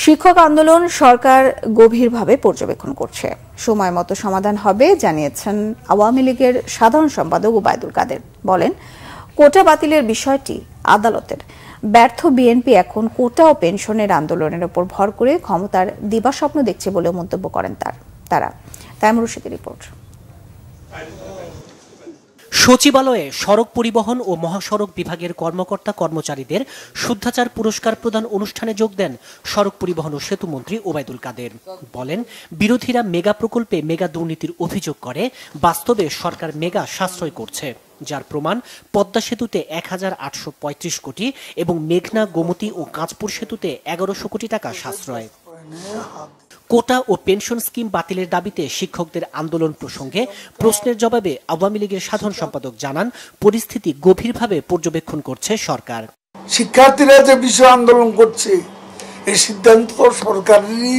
শিক্ষক আন্দোলন সরকার গভীরভাবে পর্যবেক্ষণ করছে, সময় মতো সমাধান হবে জানিয়েছেন আওয়ামী লীগের সাধারণ সম্পাদক ওবায়দুল কাদের। বলেন, কোটা বাতিলের বিষয়টি আদালতের। ব্যর্থ বিএনপি এখন কোটা ও পেনশনের আন্দোলনের উপর ভর করে ক্ষমতার দিবাস্বপ্ন দেখছে বলেও মন্তব্য করেন তারা। তাইমুর রশিদের রিপোর্ট। সচিবালয়ে সড়ক পরিবহন ও মহাসড়ক বিভাগের কর্মকর্তা কর্মচারীদের শুদ্ধাচার পুরস্কার প্রদান অনুষ্ঠানে যোগ দেন সড়ক পরিবহন ও সেতু মন্ত্রী ওবায়দুল কাদের। বলেন, বিরোধীরা মেগা প্রকল্পে মেগা দুর্নীতির অভিযোগ করে, বাস্তবে সরকার মেগা সাশ্রয় করছে, যার প্রমাণ পদ্মা সেতুতে ১,৮৩৫ কোটি এবং মেঘনা, গোমতী ও কাঁচপুর সেতুতে ১১০০ কোটি টাকা সাশ্রয়। কোটা ও পেনশন স্কিম বাতিলের দাবিতে শিক্ষকদের আন্দোলন প্রসঙ্গে প্রশ্নের জবাবে আওয়ামী লীগের সাধারণ সম্পাদক জানান, পরিস্থিতি গভীরভাবে পর্যবেক্ষণ করছে সরকার। শিক্ষার্থীরা যে বিষয় আন্দোলন করছে, এই সিদ্ধান্ত সরকারেরই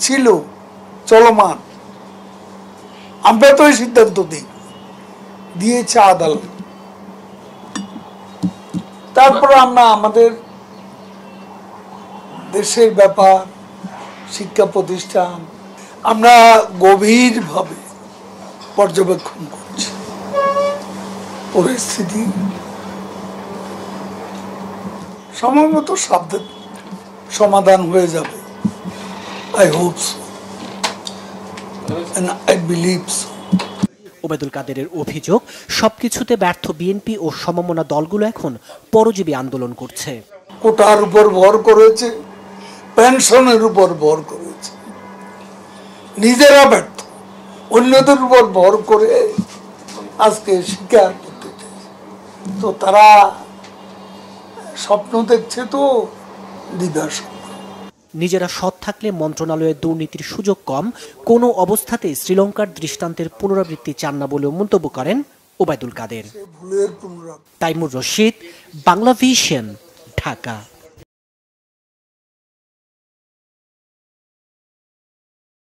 ছিল, চলমান। আমরা তো এই সিদ্ধান্ত দিয়েছে আদালত। তারপর আমরা আমাদের দেশের ব্যাপার, শিক্ষা প্রতিষ্ঠান আমরা গভীরভাবে পর্যবেক্ষণ করছি। পরিস্থিতি সময়মত সমাধান হয়ে যাবে। I hope so and I believe so. Obaidul কাদেরের অভিযোগ, সবকিছুতে ব্যর্থ বিএনপি ও সমমনা দলগুলো এখন পরজীবী আন্দোলন করছে। কোটার উপর ভর করেছে, পেনশনের উপর ভর করেছে, নিজেরা ব্যর্থ, অন্যদের উপর ভর করে আজকে স্বীকার করতে চাইছে। তো তারা স্বপ্ন দেখছে, তো দিবাস্বপ্ন। নিজেরা সৎ থাকলে মন্ত্রণালয়ে দুর্নীতির সুযোগ কম, কোনো অবস্থাতেই শ্রীলঙ্কার দৃষ্টান্তের পুনরাবৃত্তি চান না বলেও মন্তব্য করেন ওবায়দুল কাদের। তাইমুর রশিদ, বাংলা ভিশন, ঢাকা।